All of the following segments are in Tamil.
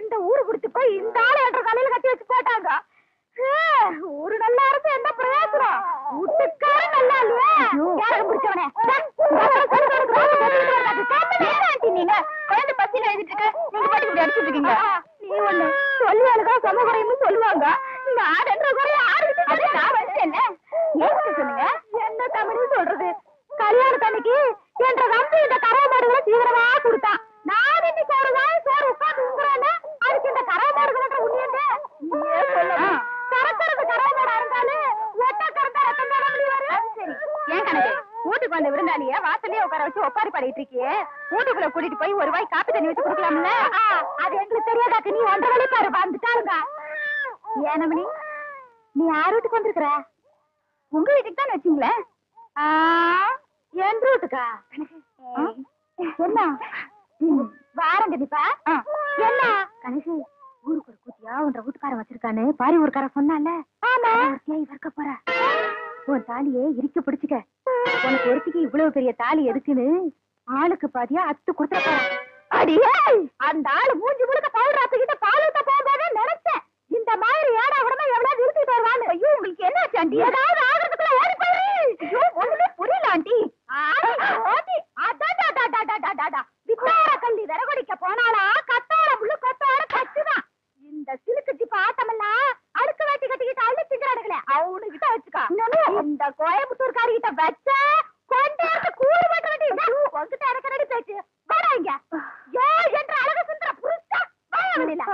இந்த ஊரு குடுத்து போய் இந்த ஆளு என்ற காலையில கட்டி வச்சு போட்டாங்க. ஊரு நல்லா இருந்து என்ன பிரயோஜனம்? வீட்டுக்காரன் நல்லா இல்லையா? யாரும் பிடிச்சவனே நீங்க குழந்தை பத்தியில எழுதிட்டு இருக்க, நீங்க பாட்டு இப்படி அடிச்சுட்டு இருக்கீங்க. நீ ஒண்ணு சொல்லுவாளுக்கா சமகுறைன்னு சொல்லுவாங்க. இந்த ஆடுன்ற குறைய ஆடு நான் வச்சேன்ல. ஏன் சொன்னீங்க? என்ன தமிழ் சொல்றது? கல்யாணத்தன்னைக்கு என்ற தம்பி இந்த கறவை மாடுகளை தீவிரமா கொடுத்தான். நான் இன்னைக்கு ஒரு நாள் சோறு உட்காந்து உங்குறேன்னு அதுக்கு இந்த கறவை மாடுகள் உண்மையது கறக்கிறது கறவை மாடா இருந்தாலும் ஒட்ட கறந்தா ரத்தம் தானே வெளியே வரும். சரி ஏன் கணக்கு வீட்டுக்கு வந்த விருந்தாளிய வாசலே உட்கார வச்சு ஒப்பாரி பாடிட்டு இருக்கியே, வீட்டுக்குள்ள கூட்டிட்டு போய் ஒரு வாய் காப்பி தண்ணி வச்சு கொடுக்கலாம்ல? அது எங்களுக்கு தெரியாதாக்கு நீ ஒன்றரை வழி பாரு வந்துட்டாருங்க. ஏனமணி நீ யார் வீட்டுக்கு வந்திருக்கிற? உங்க வீட்டுக்கு தான் வச்சீங்களேன். என் வீட்டுக்கா? என்ன வாரங்க தீபா? என்ன கணேஷ் ஊருக்கு ஒரு கூத்தியா உன்ற வீட்டுக்காரன் வச்சிருக்கானு பாரி ஊருக்காரன் சொன்னால? ஆமா இருக்க போற உன் தாலியே இறுக்கி பிடிச்சுக்க. உனக்கு ஒருத்திக்கு இவ்வளவு பெரிய தாலி எதுக்குன்னு ஆளுக்கு பாதியா அத்து கொடுத்துட போற. அடியே அந்த ஆளு மூஞ்சி முழுக்க பவுடர் ஆத்துக்கிட்ட பால் ஊத்த போகும்போதே நினைச்சேன் இந்த மாதிரி ஏடா உடனே எவ்வளவு நிறுத்திட்டு வருவான்னு. ஐயோ உங்களுக்கு என்ன ஆண்டி? ஏதாவது ஆகிறதுக்குள்ள ஓடி போயிரு. ஐயோ ஒண்ணுமே புரியல ஆண்டி. வித்தார கல்லி விறகுடிக்க போனாலா கத்தார முள்ளு கொத்தார கச்சுதான். இந்த சிலுக்கு ஜிப்ப ஆட்டமெல்லாம் அடுக்கு வேட்டி கட்டிக்கிட்டு அள்ளி திங்கிறானுங்களே அவனு கிட்ட வச்சுக்கா. இந்த கோயம்புத்தூர்காரி கிட்ட வச்ச கொண்டே கூறு மட்டும் உங்ககிட்ட எனக்கு ரெடி பேச்சு வராங்க. ஏ என்ற அழகு சுந்தர புருஷா வாயா வெளியில.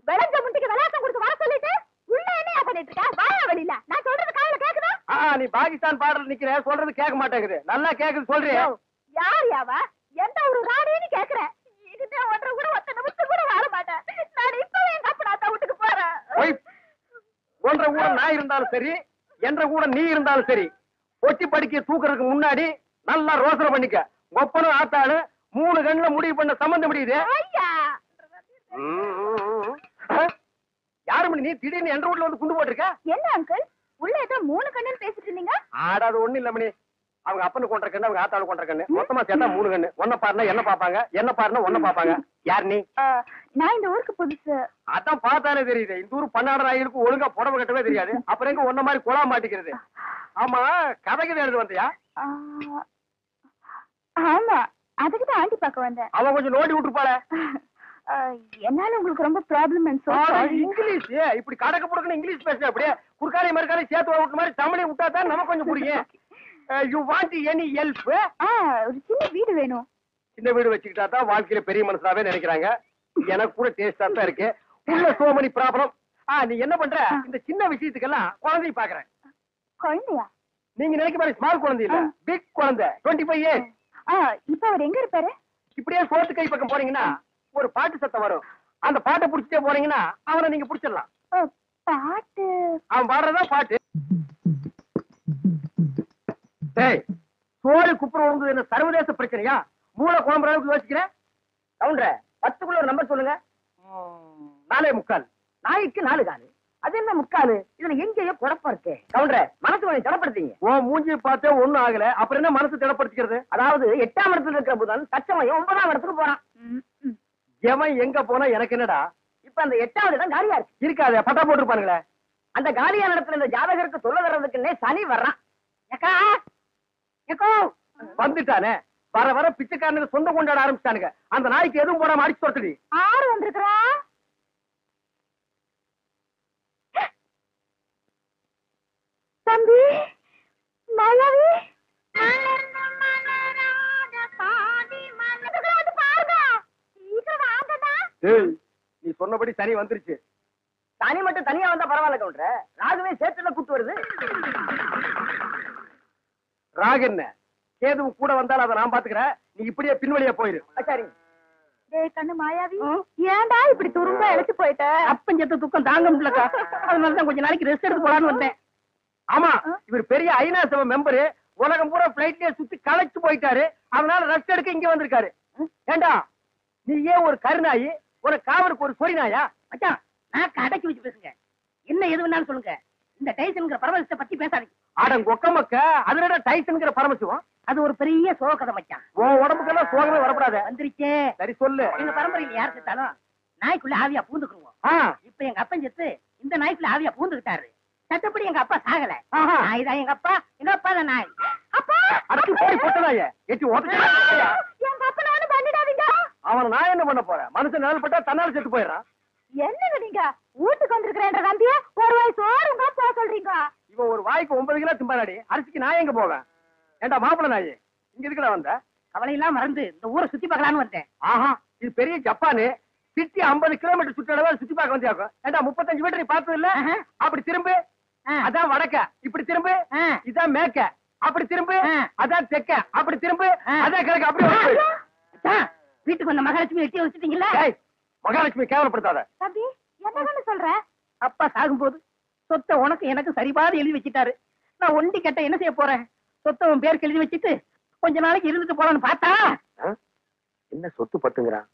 விளைஞ்ச முட்டிக்கு விளையாட்டம் கொடுத்து வர சொல்லிட்டு உள்ள என்னையா பண்ணிட்டு இருக்க? வாயா வெளியில. நான் சொல்றது காதுல கேக்குதா? நீ பாகிஸ்தான் பாடல் நிக்கிற, சொல்றது கேட்க மாட்டேங்குது. நல்லா கேக்குது சொல்றியா? யார் யாவா? எந்த ஒரு ராணின்னு கேக்குறேன். இதுதான் ஒன்றரை கூட ஒத்த நிமிஷம் கூட வாழ மாட்டேன். நான் இப்பவே எங்க அப்பா வீட்டுக்கு போறேன். ஒன்றரை கூட நான் இருந்தாலும் சரி, என்ற கூட நீ இருந்தாலும் சரி, ஒட்டி படிக்க தூக்குறதுக்கு முன்னாடி நல்லா ரோசனை பண்ணிக்க. ஒப்பனும் ஆத்தாளு 3 கண்ணுல முடிவு பண்ண சம்பந்தம் முடியுது. யாரு மணி நீ திடீர்னு என்ற வீட்டுல வந்து குண்டு போட்டிருக்க? என்ன அங்கிள் உள்ள ஏதோ 3 கண்ணுன்னு பேசிட்டு இருந்தீங்க? ஆடாது ஒண்ணு இல்ல மணி. அவங்க அப்பனு கொண்ட கண்ணு, அவங்க ஆத்தாளு கொண்ட கண்ணு, மொத்தமா சேர்த்தா 3 கண்ணு. ஒன்ன பாருனா என்ன பாப்பாங்க, என்ன பாருனா ஒன்ன பாப்பாங்க. யார் நீ? நான் இந்த ஊருக்கு புதுசு. அதான் பார்த்தாலே தெரியுது. இந்த ஊர் பன்னாடு நாய்களுக்கு ஒழுங்கா புடவை கட்டவே தெரியாது. அப்புறம் எங்க ஒன்ன மாதிரி குழா மாட்டிக்கிறது? ஆமா கதைக்கு எழுது வந்தியா? ஆமா அதுக்குதான் ஆண்டி பார்க்க வந்தேன். அவன் கொஞ்சம் நோண்டி விட்டுருப்பாள. என்னால உங்களுக்கு ரொம்ப ப்ராப்ளம். இங்கிலீஷ் இப்படி கடக்க புடக்குன்னு இங்கிலீஷ் பேச அப்படியே குறுக்காலே மறுக்காலே சேர்த்து விட்டு மாதிரி தமிழை விட்டா தான் நமக்கு கொஞ்சம் புரியும். You want any help? ஒரு சின்ன வீடு வேணும். சின்ன வீடு வச்சுக்கிட்டா தான் வாழ்க்கையில பெரிய மனசாவே நினைக்கிறாங்க. எனக்கு கூட டேஸ்டா தான் இருக்கு. உள்ள சோ many ப்ராப்ளம். நீ என்ன பண்ற? இந்த சின்ன விஷயத்துக்கெல்லாம் குழந்தைய பாக்குறேன். குழந்தையா? நீங்க நினைக்க மாதிரி ஸ்மால் குழந்தை இல்ல, பிக் குழந்தை. 25 years. இப்ப அவர் எங்க இருப்பாரு? இப்படியே சோத்து கை பக்கம் போறீங்கன்னா ஒரு பாட்டு சத்தம் வரும். அந்த பாட்டை புடிச்சிட்டே போறீங்கன்னா அவனை நீங்க புடிச்சிடலாம். பாட்டு? அவன் பாடுறதா பாட்டு. சோழி குப்புற விழுந்தது என்ன சர்வதேச பிரச்சனையா? மூளை குழம்புற அளவுக்கு யோசிக்கிறேன். கவுண்டர 10க்குள்ள ஒரு நம்பர் சொல்லுங்க. 4.25. நாய்க்கு 4 காலு. அது என்ன முக்காலு? இதுல எங்கேயோ குழப்பம் இருக்கு. கவுண்டர மனசு கொஞ்சம் திடப்படுத்தீங்க. மூஞ்சி பார்த்தே ஒண்ணும் ஆகல, அப்புறம் என்ன மனசு திடப்படுத்திக்கிறது? அதாவது 8ஆம் இடத்துல இருக்கிற புதன் தச்சமயம் 9ஆம் இடத்துக்கு போறான். எவன் எங்க போனா எனக்கு என்னடா? இப்ப அந்த 8வது இடம் காலியா இருக்கு. இருக்காது, பட்டா போட்டுருப்பானுங்களே. அந்த காலியான இடத்துல இந்த ஜாதகருக்கு சொல்ல வர்றதுக்குன்னே சனி வர்றான். வந்துட்டானே, வர வர பிச்சைக்காரனுக்கு சொந்த கொண்டாட ஆரம்பிச்சானுங்க. அந்த நாய்க்கு எதுவும் போடாம அடிச்சு தொடுத்துடி. ஆறு வந்திருக்கிறா. தம்பி மலவி நீ சொன்னபடி சனி வந்துருச்சு. சனி மட்டும் தனியா வந்தா பரவாயில்ல கவுண்டர், ராகுவே சேர்த்துல கூட்டு வருது. ராகு என்ன கேதுவும் கூட வந்தாலும் அதை நான் பாத்துக்கிறேன். நீ இப்படியே பின்வழியா போயிரு. சரி. கண்ணு மாயாவி, ஏன்டா இப்படி துரும்ப இழைச்சு போயிட்ட? அப்பஞ்சத்து துக்கம் தாங்க முடியலக்கா, அதனாலதான் கொஞ்ச நாளைக்கு ரெஸ்ட் எடுத்து போலான்னு வந்தேன். ஆமா, இவர் பெரிய ஐநா சபை மெம்பரு. உலகம் பூரா பிளைட்லயே சுத்தி களைச்சு போயிட்டாரு. அதனால ரெஸ்ட் எடுக்க இங்க வந்திருக்காரு. ஏண்டா நீ ஏன் ஒரு கருநாயி, ஒரு காவலுக்கு ஒரு சொறி நாயா? மச்சான், நான் அடக்கி வச்சு பேசுங்க. என்ன எது வேணாலும் சொல்லுங்க. இந்த டைசன்ங்கிற பரமசிவத்தை பத்தி பேசாதீங்க. ஆடம் கொக்க மக்க அதுல டைசன்ங்கிற பரமசிவம். அது ஒரு பெரிய சோக கதை மச்சான். உன் உடம்புக்கெல்லாம் சோகமே வரப்படாத. வந்துருச்சே. சரி சொல்லு. எங்க பரம்பரையில் யார் செத்தாலும் நாய்க்குள்ள ஆவியா பூந்துக்குருவோம். இப்ப எங்க அப்பன் செத்து இந்த நாய்க்குள்ள ஆவியா பூந்துக்கிட்டாரு. சட்டப்படி எங்க அப்பா சாகல. நாய் தான் எங்க அப்பா தான் நாய். அப்பா அடுத்து போய் போட்டதாயே எட்டி ஓட்ட எங்க அப்பனை ஒண்ணு பண்ணிடாதீங்க. அவன் நான் என்ன பண்ண போறேன்? மனுஷன் நிழல் பட்டா தன்னால செத்து போயிடறான். என்னங்க நீங்க வீட்டுக்கு வந்திருக்கிறேன்ற நம்பிய ஒரு வாய் சோறுங்க போக சொல்றீங்க. இவன் ஒரு வாய்க்கு 9 கிலோ திம்பாடி. அரிசிக்கு நான் எங்க போவேன்? ஏண்டா மாப்பிள்ள நாய், இங்க எதுக்குடா வந்த? கவலையெல்லாம் மறந்து இந்த ஊரை சுத்தி பார்க்கலான்னு வந்தேன். ஆஹா, இது பெரிய ஜப்பானு. சிட்டி 50 கிலோமீட்டர் சுற்றளவு சுத்தி பார்க்க வந்தியாக்கும். ஏண்டா 35 மீட்டர் நீ பார்த்தது இல்ல? அப்படி திரும்பு, அதான் வடக்க. இப்படி திரும்பு, இதான் மேக்க. அப்படி திரும்பு, அதான் தெக்க. அப்படி திரும்பு, அதான் கிழக்கு. அப்படி வீட்டுக்கு வந்த மகாலட்சுமி எட்டி வச்சுட்டீங்களா? மகாலட்சுமி கேவலப்படுத்தாத. தம்பி என்னன்னு சொல்ற? அப்பா சாகும்போது சொத்தை உனக்கு எனக்கு சரிபாதி எழுதி வச்சுட்டாரு. நான் ஒண்டி கட்ட என்ன செய்ய போறேன்? சொத்தை உன் பேருக்கு எழுதி வச்சுட்டு கொஞ்ச நாளைக்கு இருந்துட்டு போலான்னு பார்த்தா என்ன சொத்து பத்துங்கிறான்?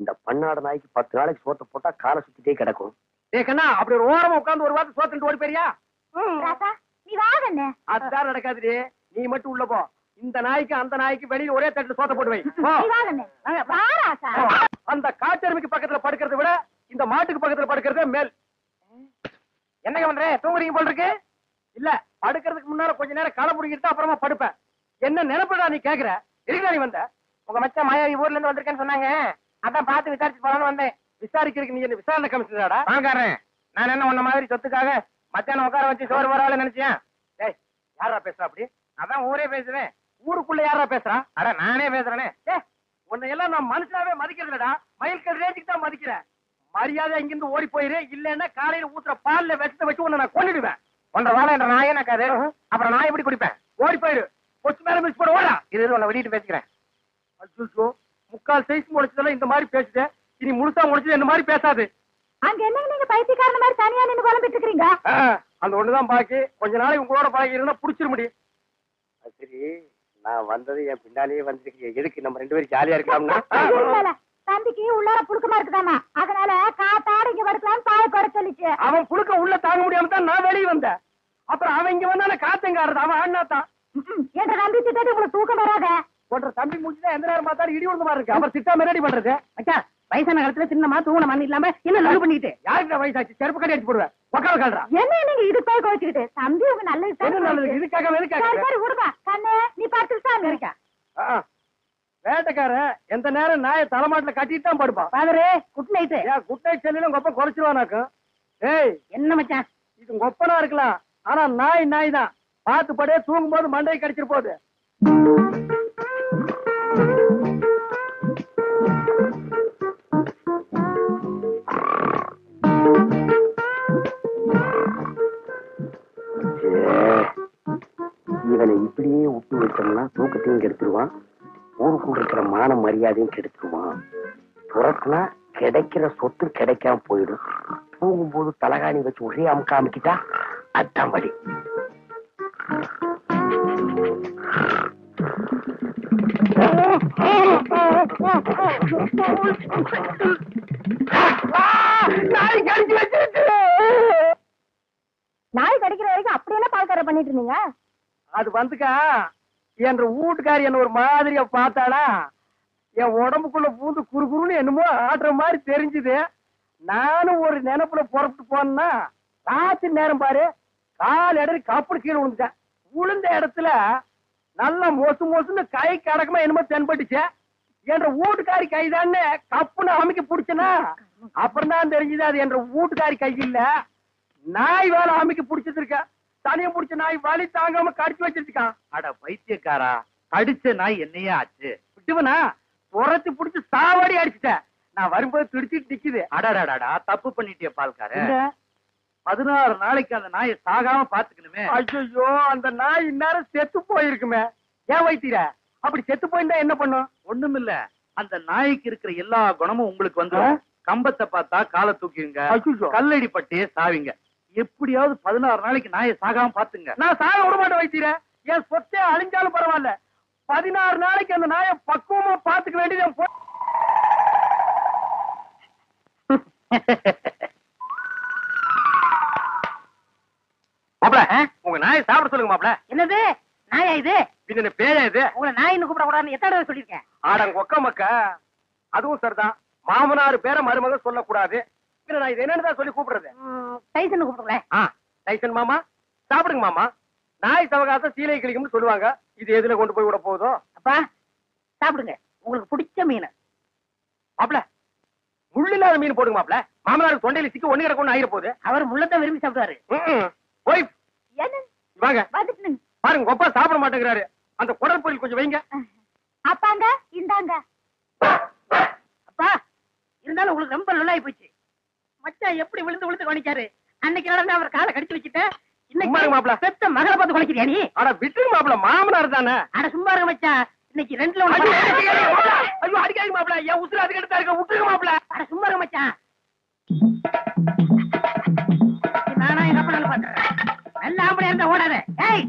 இந்த பன்னாடு நாய்க்கு 10 நாளைக்கு சோத்த போட்டா காலை சுத்திட்டே கிடக்கும். கண்ணா, அப்படி ஒரு ஓரமா உட்கார்ந்து ஒரு வாரத்தை சோத்துட்டு ஓடி போறியா? ராசா நீ வாங்கண்ணே. அதுதான் நடக்காது. நீ மட்டும் உள்ள போ. இந்த நாய்க்கு அந்த நாய்க்கு வெளியில ஒரே தட்டுல சோத்த போட்டு வை. நீ வாங்கண்ணே. வா ராசா. அந்த காட்டெருமைக்கு பக்கத்துல படுக்கிறத விட இந்த மாட்டுக்கு பக்கத்துல படுக்கிறதே மேல். என்னங்க பண்ற? தூங்குறீங்க போல இருக்கு. இல்ல, படுக்கிறதுக்கு முன்னால கொஞ்ச நேரம் களை புடிக்கிட்டு அப்புறமா படுப்பேன். என்ன நினைப்படா நீ கேக்குற? எதுக்குடா நீ வந்த? உங்க மச்சான் மாயாவி ஊர்ல இருந்து வந்திருக்கேன்னு சொன்னாங்க. அதான் பார்த்து விசாரிச்சு போலான்னு வந்தேன். விசாரிக்கிறதுக்கு நீ என்ன விசாரணை கமிஷனராடா? வாங்காரன். நான் என்ன உன்ன மாதிரி சொத்துக்காக மச்சான உட்கார வச்சு சோறு வரால நினைச்சேன். ஏய், யாரா பேசுறா அப்படி? அதான் ஊரே பேசுவேன். ஊருக்குள்ள யாரா பேசுறா? அட நானே பேசுறேனே. உன்னை எல்லாம் நான் மனுஷனாவே மதிக்கிறதுலடா. மயில்கல் ரேஞ்சுக்கு தான் மதிக்கிறேன். மரியாதை இங்கிருந்து ஓடி போயிரு. இல்லன்னா காலையில ஊத்துற பால்ல விஷத்தை வச்சு உன்னை நான் கொன்னுடுவேன். ஒன்றரை வாழை என்ற நாயே நக்காது. அப்புறம் நான் எப்படி குடிப்பேன்? ஓடி போயிரு. கொச்சு மேல மிஸ் போட ஓடா. இது உன்னை வெளியிட்டு பேசிக்கிறேன். அச்சோ, முக்கால் சைஸ் முடிச்சதெல்லாம் இந்த மாதிரி பேசுது. இனி முழுசா முடிச்சது இந்த மாதிரி பேசாது. அங்க என்னங்க நீங்க பைத்தியக்காரன மாதிரி தனியா நின்னு புலம்பிட்டு இருக்கீங்க? அந்த ஒண்ணுதான் பாக்கி. கொஞ்ச நாளைக்கு உங்களோட பழகி இருந்தா புடிச்சிட முடியும். சரி, நான் வந்தது என் பின்னாலேயே வந்துருக்கு. எதுக்கு நம்ம 2 பேரும் ஜாலியா இருக்கலாம்னா? தம்பிக்கு உள்ளார புழுக்கமா இருக்குதாமா, அதனால காத்தாட இங்க படுக்கலாம் பாய குறை சொல்லிச்சு. அவன் புழுக்க உள்ள தாங்க முடியாம தான் நான் வெளியே வந்தேன். அப்புறம் அவன் இங்க வந்தா காத்தங்காரது. அவன் ஆடினாத்தான் என்ற நம்பி திட்டத்தை உங்களுக்கு தூக்கம் வராத. போன்ற தம்பி முடிச்சுதான் எந்த நேரம் பார்த்தாலும் இடி விழுந்த மாதிரி இருக்கு. அப்புறம் திட்டாம ரெடி பண்றது. அச்சா, வயசான காலத்துல சின்னமா தூங்கின மண் இல்லாம என்ன நல்ல பண்ணிட்டு யாருக்கு வயசாச்சு? செருப்பு கட்டி அடிச்சு போடுவேன். உக்கால கால்றா. என்ன நீங்க இது போய் கோச்சிக்கிட்டு? தம்பி உங்க நல்லது என்ன நல்லது? இதுக்காக சரி விடுப்பா. கண்ணு நீ படுத்துட்டாங்க இருக்கா? வேட்டைக்காரன் எந்த நேரம் நாயை தலைமாட்டுல கட்டிட்டு தான் படுப்பான். பாதரே, குட் நைட். ஏன் குட் நைட் செல்லிலும் கொப்ப குறைச்சிருவானாக்கும். ஏய், என்ன மச்சான் இது கொப்பனா இருக்கலாம், ஆனா நாய் தான். பார்த்து படே, தூங்கும் போது மண்டையை கடிச்சிட்டு போகுது. இவனை இப்படியே விட்டு வச்சோம்னா தூக்கத்தையும் கெடுத்துருவான், ஊருக்குள்ள இருக்கிற மான மரியாதையும் கெடுத்துருவான். துறக்குனா கிடைக்கிற சொத்து கிடைக்காம போயிடும். தூங்கும்போது தலகாணி வச்சு ஒரே அமுக்கிட்டா அதான் வழி. நாய் கடிக்கிற வரைக்கும் அப்படி என்ன பால்கார பண்ணிட்டு இருந்தீங்க? அது வந்துக்கா, என்ற வீட்டுக்காரி என்ன ஒரு மாதிரியா பார்த்தாளா, என் உடம்புக்குள்ள பூந்து குறுகுறுன்னு என்னமோ ஆடுற மாதிரி தெரிஞ்சுது. நானும் ஒரு நினைப்புல புறப்பட்டு போனா ராத்திரி நேரம் பாரு, கால் இடறி கப்புடு கீழே விழுந்துட்டேன். விழுந்த இடத்துல நல்லா மொசுன்னு கை கடக்கமா என்னமோ தென்பட்டுச்சு. என்ற வீட்டுக்காரி கைதான்னு கப்புன்னு அமைக்க பிடிச்சனா, அப்புறம் தான் தெரிஞ்சது அது என்ற வீட்டுக்காரி கை இல்ல, நாய் வேலை அமைக்க பிடிச்சது இருக்க. தனியம் பிடிச்ச நாய் வலி தாங்காம கடிச்சு வச்சிருக்கான். அட பைத்தியக்காரா, கடிச்ச நாய் என்னையா ஆச்சு? விட்டுவனா துரத்தி பிடிச்சு சாவாடி அடிச்சுட்டேன். நான் வரும்போது துடிச்சிட்டு நிக்குது. அடடாடாடா, தப்பு பண்ணிட்டிய பால்கார. 16 நாளைக்கு அந்த நாயை சாகாம பாத்துக்கணுமே. ஐயோ, அந்த நாய் இந்நேரம் செத்து போயிருக்குமே. ஏன் வைத்தீர? அப்படி செத்து போயிருந்தா என்ன பண்ணும்? ஒண்ணுமில்ல, அந்த நாய்க்கு இருக்கிற எல்லா குணமும் உங்களுக்கு வந்து கம்பத்தை பார்த்தா காலை தூக்கிடுங்க, கல்லடி பட்டே சாவிங்க. எப்படியாவது 16 நாளைக்கு நாயை சாகாம பாத்துங்க. நான் சாக விட மாட்டேன் வைத்தீர. என் சொத்தே அழிஞ்சாலும் பரவாயில்ல, 16 நாளைக்கு அந்த நாயை பக்குவமா பாத்துக்க வேண்டியது. மாப்ள, உங்க நாயை சாப்பிட சொல்லுங்க மாப்ள. என்னது நாயா இது? பின்ன பேயா இது? உங்களை நாயின்னு கூப்பிட கூடாதுன்னு எத்தனை தடவை சொல்லியிருக்கேன். ஆடங்க ஒக்க மக்க. அதுவும் சரிதான், மாமனார் பேரை மருமக சொல்லக்கூடாது. பின்ன நான் இது என்னன்னு சொல்லி கூப்பிடுறது? டைசன் கூப்பிடுறேன். டைசன் மாமா சாப்பிடுங்க மாமா. நாய் சவகாசம் சீலை கிளிக்கும்னு சொல்லுவாங்க. இது எதுல கொண்டு போய் விட போதோ? அப்பா சாப்பிடுங்க, உங்களுக்கு பிடிச்ச மீன். மாப்பிள முள்ளில்லாத மீன் போடுங்க மாப்பிள. மாமனாருக்கு தொண்டையில சிக்கி ஒண்ணு கிடக்கும் ஆயிர போகுது. அவர் முள்ளத்தான் விரும்பி சாப்பிடுவாரு. போய் வாங்க வந்துட்டு பாருங்க, கொப்பா சாப்பிட மாட்டேங்கிறாரு. அந்த குடல் பொரியல் கொஞ்சம் வைங்க. அப்பாங்க இந்தாங்க. அப்பா இருந்தாலும் உங்களுக்கு ரொம்ப நல்லாயி போச்சு. மச்சான் எப்படி விழுந்து விழுந்து கவனிச்சாரு. அன்னைக்கு நடந்து அவர் காலை கடிச்சு வச்சுட்ட. சும்மா இருங்க மாப்பிள. பெத்த மகளை பார்த்து குலைக்கிறியா நீ? அட விட்டுருங்க மாப்பிள, மாமனார் தானே. அட சும்மா இருங்க மச்சான், இன்னைக்கு ரெண்டுல ஐயோ அடிக்காதீங்க மாப்பிள, என் உசுறு அதுக்கு எடுத்தா இருக்க. விட்டுருங்க மாப்பிள. அட சும்மா இருங்க மச்சான். நானா எங்க அப்பா பாத்துறேன். நல்ல ஆம்பளையா இருந்தா ஓடாத. ஏய்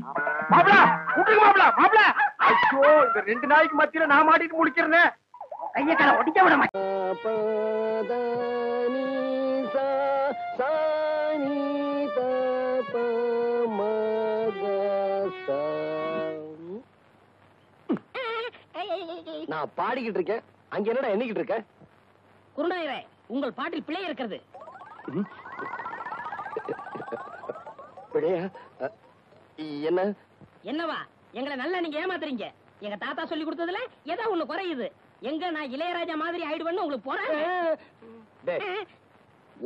மாப்பிள விட்டுருங்க மாப்பிள. மாப்பிள ஐயோ, இந்த 2 நாய்க்கு மத்தியில நான் மாட்டிட்டு முடிக்கிறேன். கைய கால ஒடிக்க விட மாட்டேன். நான் பாடிக்கிட்டு இருக்கேன், அங்க என்னடா எண்ணிக்கிட்டு இருக்க? குருநாயரே, உங்கள் பாட்டில் பிழை இருக்கிறது. பிழையா? என்ன? என்னவா எங்களை நல்லா நீங்க ஏமாத்துறீங்க. எங்க தாத்தா சொல்லி கொடுத்ததுல ஏதோ ஒண்ணு குறையுது. எங்க நான் இளையராஜா மாதிரி ஆயிடுவேன்னு உங்களுக்கு போறேன்.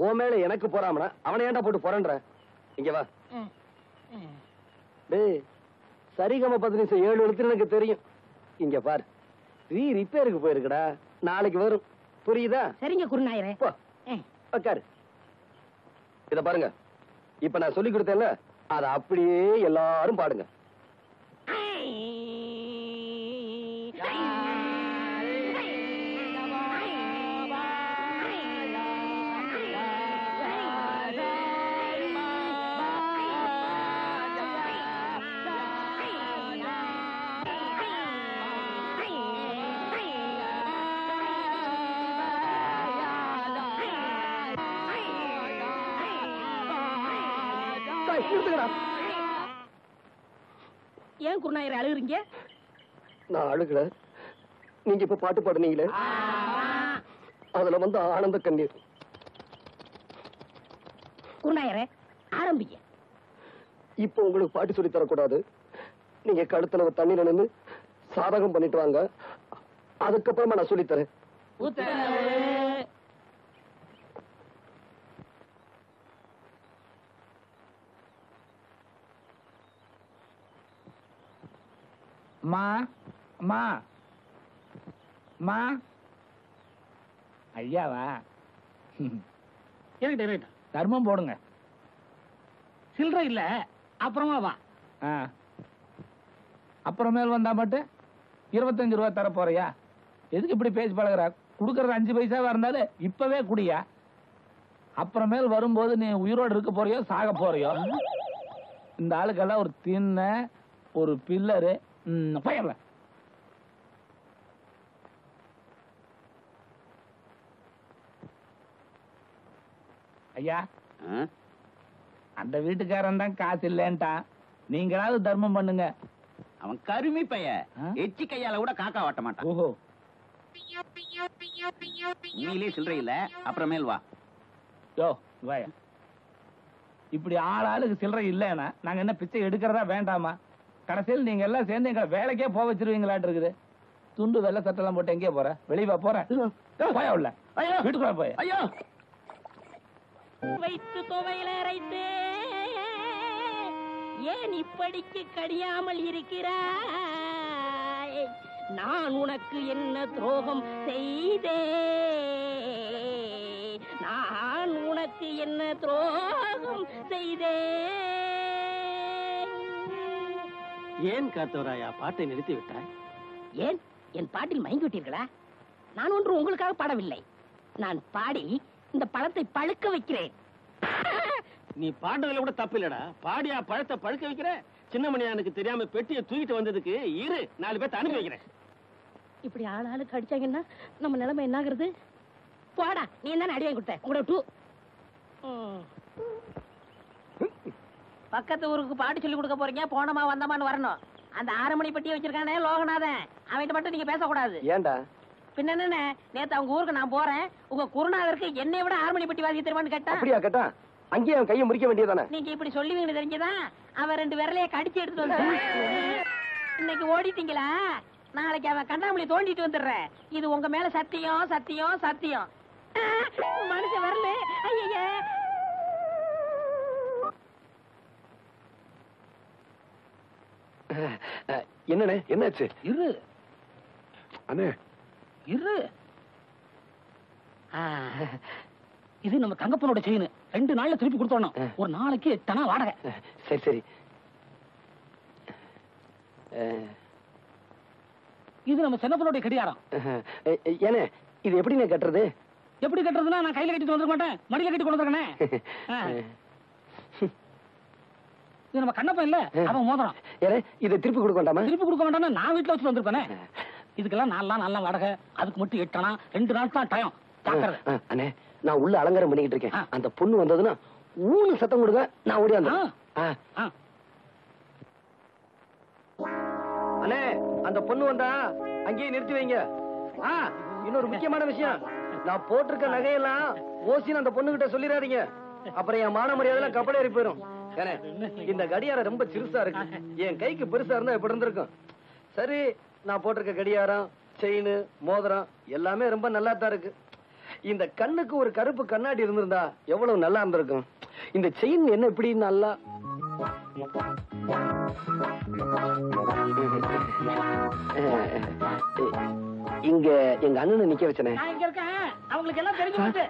ஓ மேல எனக்கு போறாமனா அவனை ஏன்டா போட்டு போறன்ற? இங்க வா. டேய், சரிகம 15 7 எழுத்து எனக்கு தெரியும். இங்க பாரு, ரிப்பேருக்கு போயிருக்குடா, நாளைக்கு வரும். புரியுதா? சரிங்க குருநாயரே. உட்காரு. இத பாருங்க, இப்ப நான் சொல்லி கொடுத்தேன்ல, அத அப்படியே எல்லாரும் பாடுங்க. ஏன் குருநாயரே அழுகுறீங்க? நான் அழுகல, நீங்க இப்ப பாட்டு பாடுனீங்களே, அதுல வந்து ஆனந்த கண்ணீர். குருநாயரே ஆரம்பிங்க. இப்ப உங்களுக்கு பாட்டு சொல்லி தரக்கூடாது. நீங்க கழுத்துல தண்ணியில நின்று சாதகம் பண்ணிட்டு வாங்க, அதுக்கப்புறமா நான் சொல்லி தரேன். மா மா மா ஐயாவா? தர்மம் போடுங்க. சில்லறை இல்ல, அப்புறமா வா. அப்புறமேல் வந்தா மட்டும் 25 ரூபா தர போறியா? எதுக்கு இப்படி பேசி பழகுற? குடுக்கறது 5 பைசாவா இருந்தாலும் இப்பவே குடியா. அப்புறமேல் வரும்போது நீ உயிரோடு இருக்க போறியோ சாக போறியோ? இந்த ஆளுக்கெல்லாம் ஒரு தின்ன ஒரு பில்லரு பயர்ல. ஐயா, அந்த வீட்டுக்காரன் தான் காசு இல்லன்ட்டான், நீங்களாவது தர்மம் பண்ணுங்க. அவன் கருமி பைய, எச்சி கையால கூட காக்கா வாட்ட மாட்டான். ஓஹோ, நீலே சில்லறை இல்ல, அப்புறமேல் வா. யோ வாயா. இப்படி ஆளுக்கு சில்லறை இல்லைன்னா நாங்க என்ன பிச்சை எடுக்கிறதா வேண்டாமா? கடைசியில் நீங்க எல்லாம் சேர்ந்து எங்களை வேலைக்கே போக வச்சிருவீங்களாட்டு இருக்குது. துண்டு வெள்ளை சட்டெல்லாம் போட்டு எங்கே போற? வெளியே போற போயா உள்ள வீட்டுக்குள்ள போய். ஐயோ, வைத்து துவையில அரைத்து ஏன் இப்படிக்கு கடியாமல் இருக்கிறாய்? நான் உனக்கு என்ன துரோகம் செய்தேன்? நான் உனக்கு என்ன துரோகம் செய்தேன்? ஏன் காத்தவராயா பாட்டை நிறுத்தி விட்டாய்? ஏன் என் பாட்டில் மயங்கி விட்டீர்களா? நான் ஒன்று உங்களுக்காக பாடவில்லை. நான் பாடி இந்த பழத்தை பழுக்க வைக்கிறேன். நீ பாடுறதுல கூட தப்பு இல்லடா. பாடியா பழத்தை பழுக்க வைக்கிற? சின்னமணியானுக்கு தெரியாம பெட்டியை தூக்கிட்டு வந்ததுக்கு இரு 4 பேர்த்த அனுப்பி வைக்கிறேன். இப்படி ஆளுக்கு அடிச்சாங்கன்னா நம்ம நிலைமை என்ன ஆகுறது? போடா, நீ என்ன அடி வாங்கி கொடுத்த உங்களோட டூ. பக்கத்து ஊருக்கு பாட்டு சொல்லி கொடுக்க போறீங்க, போனமா வந்தமான்னு வரணும். அந்த 6 மணி பெட்டியை வச்சிருக்கானே லோகநாதன், அவன்கிட்ட மட்டும் நீங்க பேசக்கூடாது. ஏண்டா பின்ன என்ன, நேத்து அவங்க ஊருக்கு நான் போறேன், உங்க குருநாதருக்கு என்னை விட ஆர்மணி பட்டி வாசிக்க தெரியுமான்னு கேட்டா. அப்படியா கேட்டா? அங்கேயே அவன் கையை முறிக்க வேண்டியதானே? நீங்க இப்படி சொல்லுவீங்கன்னு தெரிஞ்சுதான் அவன் 2 விரலைய கடிச்சு எடுத்துட்டு வந்தான். இன்னைக்கு ஓடிட்டீங்களா, நாளைக்கு அவன் கண்ணாமூடி தோண்டிட்டு வந்துடுறேன். இது உங்க மேல சத்தியம் சத்தியம் சத்தியம். மனுஷன் வரல. ஐயா என்னண்ணே, என்னாச்சு? இரு அண்ணே, இரு. இது நம்ம தங்கப்பனோட செயின். 2 நாள்ல திருப்பி கொடுத்தோம். ஒரு நாளைக்கு 8 வாடகை. சரி சரி. இது நம்ம சின்னப்பனோட கடியாரம். ஏனே, இது எப்படிண்ணே கட்டுறது? எப்படி கட்டுறதுன்னா, நான் கையில கட்டிட்டு வந்துட மாட்டேன், மடியில கட்டி கொண்டு வந்துருக்கேன். இது நம்ம கண்ணப்பன் இல்ல, அவன் மோதிரம். ஏனே, இதை திருப்பி கொடுக்க வேண்டாமா? திருப்பி கொடுக்க வேண்டாம்னா நான் வீட்டுல வச்சுட்டு வந்திருப்பேனே. இதுக்கெல்லாம் 4 நாள் வாடகை, அதுக்கு மட்டும் 8 2 நாள் தான் டைம். அண்ணே, நான் உள்ள அலங்காரம் பண்ணிக்கிட்டு இருக்கேன். அந்த பொண்ணு வந்ததுன்னா ஊனு சத்தம் கொடுங்க, நான் ஓடி வந்தேன். அண்ணே, அந்த பொண்ணு வந்தா அங்கேயே நிறுத்தி வைங்க. இன்னொரு முக்கியமான விஷயம், நான் போட்டிருக்க நகையெல்லாம் ஓசின்னு அந்த பொண்ணு கிட்ட சொல்லிடாதீங்க. அப்புறம் என் மான மரியாதை கப்பல் ஏறி போயிடும். ஏனே, இந்த கடியாரம் ரொம்ப சிறுசா இருக்கு, என் கைக்கு பெருசா இருந்தா எப்படி இருந்திருக்கும். சரி, நான் போட்டிருக்க கடியாரம், செயின், மோதிரம் எல்லாமே ரொம்ப நல்லா தான் இருக்கு. இந்த கண்ணுக்கு ஒரு கருப்பு கண்ணாடி இருந்திருந்தா எவ்வளவு நல்லா இருந்திருக்கும். இந்த செயின் என்ன இப்படி நல்லா இங்க எங்க அண்ணனை நிக்க வச்சனே. நான் இங்க இருக்கேன், அவங்களுக்கு எல்லாம் தெரிஞ்சு.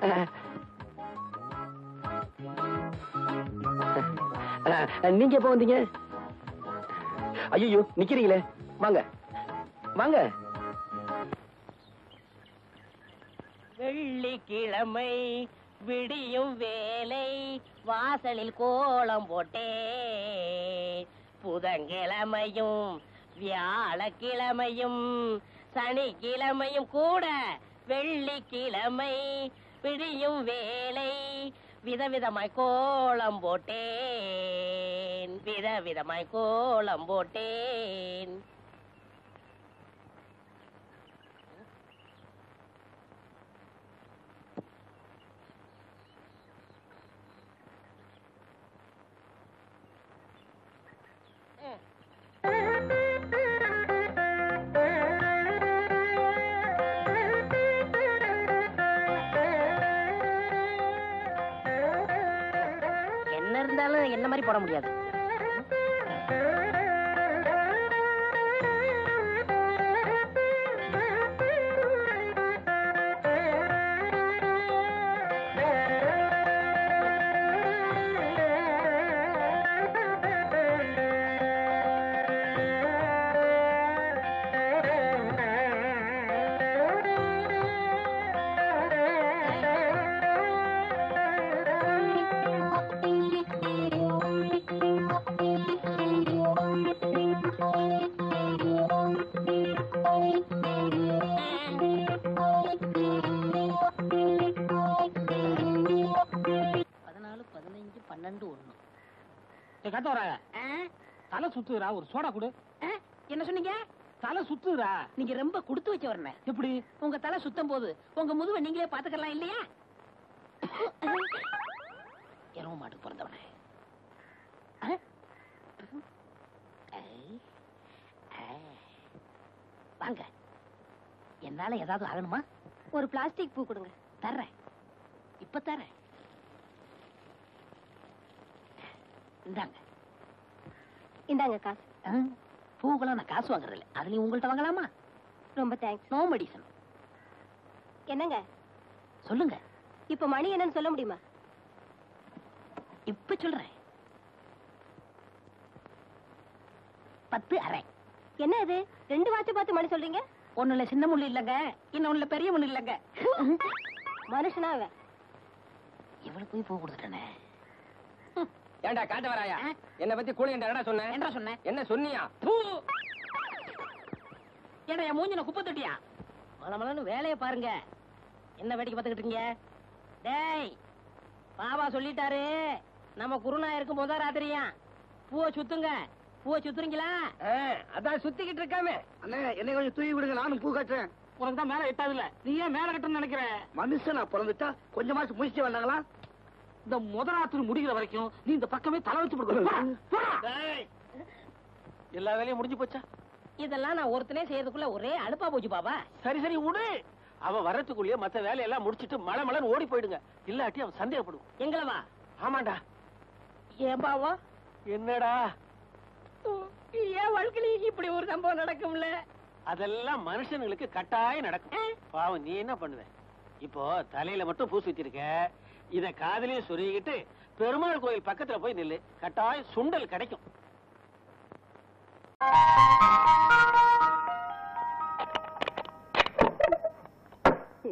நீங்க எப்ப வந்தீங்க? ஐயோ, நிக்கிறீங்களே, வாங்க வாங்க. வெள்ளிக்கிழமை விடியும் வேலை, வாசலில் கோலம் போட்டே. புதன்கிழமையும் வியாழக்கிழமையும் சனிக்கிழமையும் கூட வெள்ளிக்கிழமை விடியும் வேலை, விதவிதமாய் கோலம் போட்டேன், விதவிதமாய் கோலம் போட்டேன். என்ன இருந்தாலும் என்ன மாதிரி போட முடியாது. தலை சுத்துறா, ஒரு சோடா கொடு. என்ன சொன்னீங்க? தலை சுத்துறா. நீங்க ரொம்ப கொடுத்து வச்சு வரணும். எப்படி? உங்க தலை சுத்தம் போது உங்க முதுவை நீங்களே பாத்துக்கலாம் இல்லையா? எருவ மாட்டுக்கு பிறந்தவனே. வாங்க, என்னால ஏதாவது ஆகணுமா? ஒரு பிளாஸ்டிக் பூ கொடுங்க. தர்றேன், இப்ப தர்றேன். இந்தாங்க. இந்தாங்க காசு. பூக்கெல்லாம் நான் காசு வாங்குறது இல்லை, அதுலயும் உங்கள்கிட்ட வாங்கலாமா? ரொம்ப தேங்க்ஸ். No medicine. என்னங்க சொல்லுங்க. இப்ப மணி என்னன்னு சொல்ல முடியுமா? இப்ப சொல்றேன். 10:30. என்ன இது 2 வாட்ச் பார்த்து மணி சொல்றீங்க? ஒண்ணுல சின்ன முள்ளு இல்லங்க, இன்னொன்னுல பெரிய முள்ளு இல்லங்க. மனுஷனா அவன். இவளுக்கு போய் பூ கொடுத்துட்டேனே. ஏண்டா காட்ட வராயா, என்ன பத்தி கூலி என்ன சொன்ன? என்ன சொன்னேன்? என்ன சொன்னியா? ஏடா என் மூஞ்சின குப்பை தொட்டியா? மலமலன்னு வேலையை பாருங்க. என்ன வேடிக்கை பார்த்துக்கிட்டு இருக்கீங்க? டேய், பாபா சொல்லிட்டாரு, நம்ம குருநாயருக்கு முத ராத்திரியா. பூவை சுத்துங்க. பூவை சுத்துறீங்களா? அதான் சுத்திக்கிட்டு இருக்காமே. அண்ணே, என்னை கொஞ்சம் தூக்கி விடுங்க, நானும் பூ கட்டுறேன். உனக்கு தான் மேல எட்டாதுல, நீ ஏன் மேல கட்டணும்னு நினைக்கிற? மனுஷனா பிறந்துட்டா கொஞ்சமாச்சும் முயற்சி வந்தாங்களா? இந்த முதராத்திரி முடிகிற வரைக்கும் நீ இந்த பக்கமே தலை வச்சு போடுக்க. எல்லா வேலையும் முடிஞ்சு போச்சா? இதெல்லாம் நான் ஒருத்தனே செய்யறதுக்குள்ள ஒரே அலுப்பா போச்சு பாபா. சரி சரி விடு. அவன் வரத்துக்குள்ளேயே மத்த வேலையெல்லாம் முடிச்சிட்டு மழை மழைன்னு ஓடி போயிடுங்க. இல்லாட்டி அவன் சந்தேகப்படுவான். எங்களவா? ஆமாண்டா. ஏன் பாவா? என்னடா ஏன் வாழ்க்கையில இப்படி ஒரு சம்பவம் நடக்கும்ல? அதெல்லாம் மனுஷனுங்களுக்கு கட்டாயம் நடக்கும். பாவம் நீ என்ன பண்ணுவ? இப்போ தலையில மட்டும் பூசி வச்சிருக்க, இத காதலையும் சொருகிட்டு பெருமாள் கோயில் பக்கத்துல போய் நில்லு, கட்டாயம் சுண்டல் கிடைக்கும்.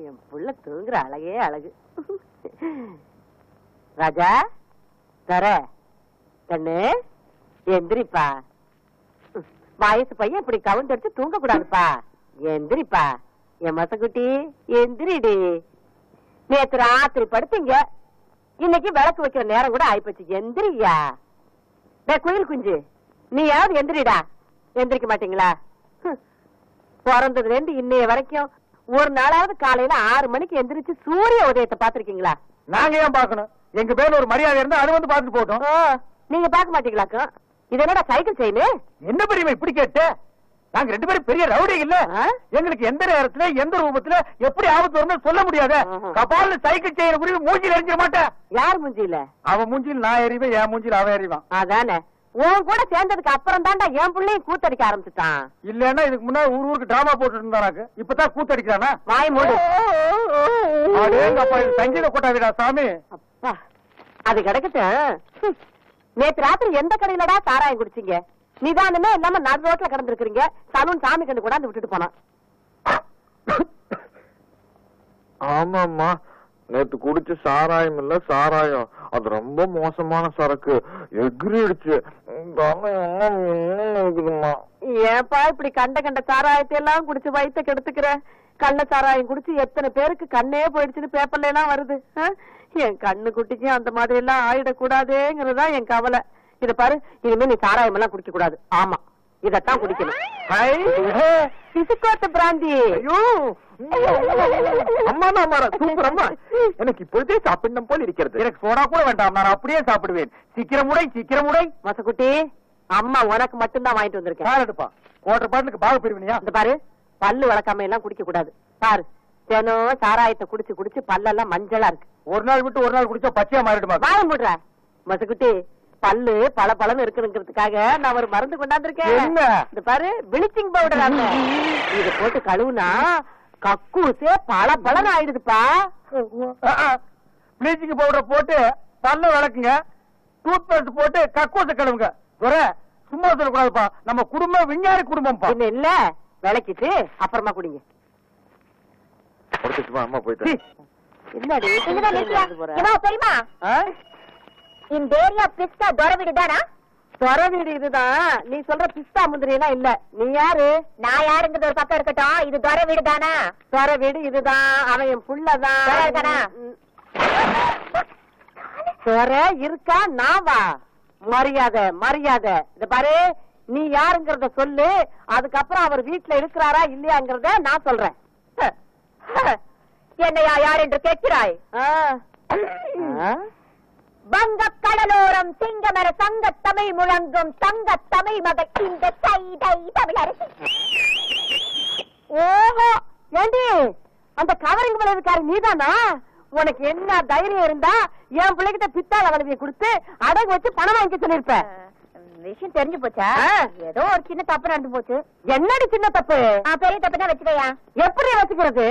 என் புள்ள தூங்குற அழகே அழகு. ராஜா தர கண்ணு எந்திரிப்பா. வயசு பையன் இப்படி கவுண்ட் எடுத்து தூங்க கூடாதுப்பா. எந்திரிப்பா என் மசக்குட்டி, எந்திரிடி. நேத்து ராத்திரி படுத்தீங்க, இன்னைக்கு விளக்கு வைக்கிற நேரம் கூட ஆயிப்போச்சு. எந்திரியா குயில் குஞ்சு, நீயாவது எந்திரிடா. எந்திரிக்க மாட்டீங்களா? பிறந்ததுல இருந்து இன்னைய வரைக்கும் ஒரு நாளாவது காலையில 6 மணிக்கு எந்திரிச்சு சூரிய உதயத்தை பாத்திருக்கீங்களா? நாங்க ஏன் பாக்கணும்? எங்க பேர்ல ஒரு மரியாதை இருந்தா அது வந்து பாத்துட்டு போட்டோம். நீங்க பாக்க மாட்டீங்களாக்கும்? இது என்னடா சைக்கிள் செயின்? என்ன பெரியமா இப்படி கேட்ட? நாங்க 2 பேரும் பெரிய ரவுடி இல்ல. எங்களுக்கு எந்த நேரத்துல எந்த ரூபத்துல எப்படி ஆபத்து வரும்னு சொல்ல முடியாது. கபால சைக்கிள் செயின் குறித்து மூஞ்சில எரிஞ்சிட மாட்டேன். யார் மூஞ்சில? அவன் மூஞ்சில் நான் எறிவேன், என் மூஞ்சில் அவன் எறிவான். அதானே, உன் கூட சேர்ந்ததுக்கு அப்புறம் தான்டா என் பிள்ளையும் கூத்தடிக்க ஆரம்பிச்சுட்டான். இல்லன்னா இதுக்கு முன்னாடி ஊருக்கு டிராமா போட்டு இருந்தானாக்கு, இப்பதான் கூத்தடிக்கிறானா? வாய் மூடு. சங்கீத கொட்டாதீடா சாமி. அப்பா அது கிடக்கட்டும். நேத்து ராத்திரி எந்த கடையிலடா சாராயம் குடிச்சீங்க? நிதானமே இல்லாம நடு ரோட்ல கிடந்திருக்கிறீங்க. சலூன் சாமி கண்டு கொண்டாந்து விட்டுட்டு போனான். ஆமாம்மா, நேத்து குடிச்ச சாராயம் இல்ல சாராயம், அது ரொம்ப மோசமான சரக்கு, எகிரிடுச்சு. ஏப்பா இப்படி கண்ட சாராயத்தை எல்லாம் குடிச்சு வயிற்ற கெடுத்துக்கிற? கள்ள சாராயம் குடிச்சு எத்தனை பேருக்கு கண்ணே போயிடுச்சுன்னு பேப்பர்ல எல்லாம் வருது. என் கண்ணு குட்டிக்கு அந்த மாதிரி எல்லாம் ஆயிடக்கூடாதேங்கிறதா என் கவலை. இத பாரு, இனிமே நீ சாராயம் எல்லாம் குடிக்க கூடாது. ஆமா, இதத்தான் குடிக்கணும். பிசுக்கோத்த பிராந்தி. அம்மா எனக்கு இப்பொழுதே சாப்பிடணும் போல் இருக்கிறது. எனக்கு சோடா கூட வேண்டாம், நான் அப்படியே சாப்பிடுவேன். சீக்கிரமுடை சீக்கிரமுடை. மசக்குட்டி, அம்மா உனக்கு மட்டும்தான் வாங்கிட்டு வந்திருக்கேன். யார் எடுப்பா? குவார்டர் பாட்டிலுக்கு பாக பிரிவினியா? இந்த பாரு, பல்லு வளர்க்காம எல்லாம் குடிக்க கூடாது. பாரு, தினம் சாராயத்தை குடிச்சு குடிச்சு பல்லெல்லாம் மஞ்சளா இருக்கு. ஒரு நாள் விட்டு ஒரு நாள் குடிச்சா பச்சையா மாறிடுமா? வாய முடுற மசக்குட்டி. பல்லு பல பலன்னு இருக்குங்கிறதுக்காக நான் ஒரு மருந்து கொண்டாந்துருக்கேன். என்ன? இந்த பாரு, பிளீச்சிங் பவுடர். இத போட்டு கழுவுனா கக்கூசே பல பலன்னு ஆயிடுதுப்பா. பிளீச்சிங் பவுடர் போட்டு பல்ல விளக்குங்க, டூத் பேஸ்ட் போட்டு கக்கூச கழுவுங்க. சும்மா சொல்லக்கூடாதுப்பா, நம்ம குடும்பம் விஞ்ஞானி குடும்பம். இல்ல, விளக்கிட்டு அப்புறமா குடிங்க. அம்மா போயிட்டு என்னடி தெரியுமா இந்த ஏரியா பிஸ்தா தொர வீடு தானா? தொர வீடு இதுதான். நீ சொல்ற பிஸ்தா முந்திரி எல்லாம் இல்ல. நீ யாரு? நான் யாருங்கிறது ஒரு பக்கம் இருக்கட்டும், இது தொர வீடு தானா? தொர வீடு இதுதான். அவன் என் புள்ளதான். தொர இருக்கா? நாவா? மரியாதை மரியாதை. இத பாரு, நீ யாருங்கிறத சொல்லு, அதுக்கப்புறம் அவர் வீட்டுல இருக்கிறாரா இல்லையாங்கிறத நான் சொல்றேன். என்னையா யார் என்று கேட்கிறாய்? வங்க கடலோரம் சிங்கமர சங்க தமிழ் முழங்கும் தங்க தமிழ் மகள் இந்த சைதை தமிழரசி. ஓஹோ, ஏண்டி அந்த கவரிங் விளைவுக்காரி நீதானா? உனக்கு என்ன தைரியம் இருந்தா என் பிள்ளைகிட்ட பித்தாள வளவியை கொடுத்து அடகு வச்சு பணம் வாங்கி சொல்லிருப்ப. விஷயம் தெரிஞ்சு போச்சா? ஏதோ ஒரு சின்ன தப்பு நடந்து போச்சு. என்னடி சின்ன தப்பு? பெரிய தப்பு தான் வச்சுக்கையா. எப்படி வச்சுக்கிறது?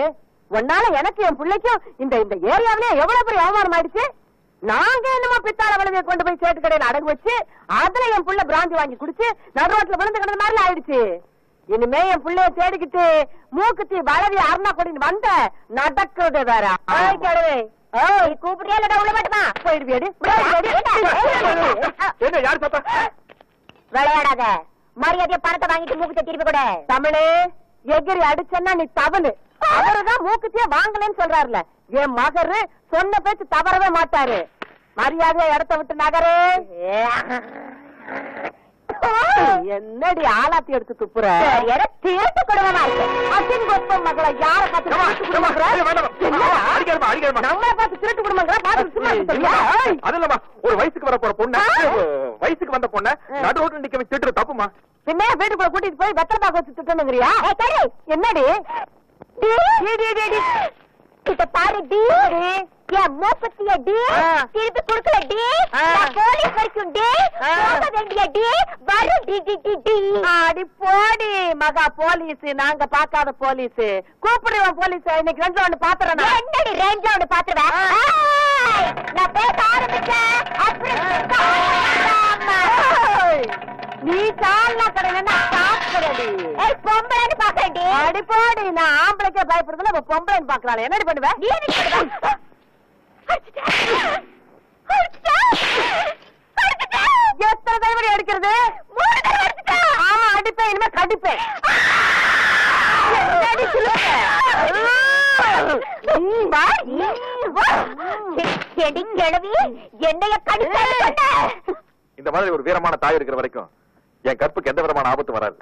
உன்னால எனக்கு என் பிள்ளைக்கும் இந்த இந்த ஏரியாவிலே எவ்வளவு பெரிய அவமானம் ஆயிடுச்சு. நாங்க என்னமோ பித்தாள வளவியை கொண்டு போய் சேட்டு கடையில அடகு வச்சு அதுல என் புள்ள பிராந்தி வாங்கி குடிச்சு நடு ரோட்ல விழுந்து கிடந்த மாதிரி ஆயிடுச்சு. இனிமே என் பிள்ளைய தேடிக்கிட்டு மூக்குத்தி வளவி அருணா கொடின்னு வந்த நடக்கிறது வேற. கூப்பிடியா இல்லடா உள்ள மாட்டுமா? போயிடுவியடி. என்ன யார் பார்த்தா? விளையாடாத, மரியாதைய பணத்தை வாங்கிட்டு மூக்குத்தி திருப்பி கூட. தமிழே, எகிரி அடிச்சன்னா நீ தவறு. அவருதான் மூக்குத்தியே வாங்கலன்னு சொல்றாருல. என் மகரு சொன்ன பேச்சு தவறவே மாட்டாரு. மரியாதையா இடத்த விட்டு நகரு. என்னடி ஆலாத்தி எடுத்து துப்புற திருட்டு குடும்பமா இருக்கு அசின் கொப்பம் மகளை யார பார்த்து நம்மளை பார்த்து திருட்டு குடும்பங்களா பார்த்து அது இல்லம்மா, ஒரு வயசுக்கு வர போற பொண்ணு வயசுக்கு வந்த பொண்ண நடு ரோட்ல நிக்க வச்சு திட்டுறது தப்புமா? பின்ன வீட்டுக்குள்ள கூட்டிட்டு போய் வெத்தலை பாக்க வச்சு திட்டணுங்கிறியா? என்னடி கிட்ட பாரு டி என் மூப்பத்திய டி திருப்பி குடுக்கல டி போலீஸ் வரைக்கும் டி போக வேண்டிய டி வரு டி டி டி டி அடி போடி மகா போலீஸ். நாங்க பாக்காத போலீஸ். கூப்பிடுவோம் போலீஸ். இன்னைக்கு ரெண்டு ஒண்ணு பாத்துறேன். என்னடி ரெண்டு ஒண்ணு பாத்துறேன்? நான் பேச ஆரம்பிச்சேன் நீ சால்னா கடையில சாப்பிடுறடி. பொம்பளைன்னு பாக்குறடி. அடி போடி. நான் ஆம்பளைக்கே பயப்படுறதுல இப்ப பொம்பளைன்னு பாக்குறாள். என்னடி பண்ணுவேன்? நீ என்ன பண்ணுவ? எத்தனை தடவை அடிக்கிறது? 3 தடவை அடிச்சிட்டேன். ஆமா அடிப்பேன். இனிமே கடிப்பேன். என்னைய கடிப்ப இந்த மாதிரி ஒரு வீரமான தாய் இருக்கிற வரைக்கும் என் கற்புக்கு எந்த விதமான ஆபத்து வராது.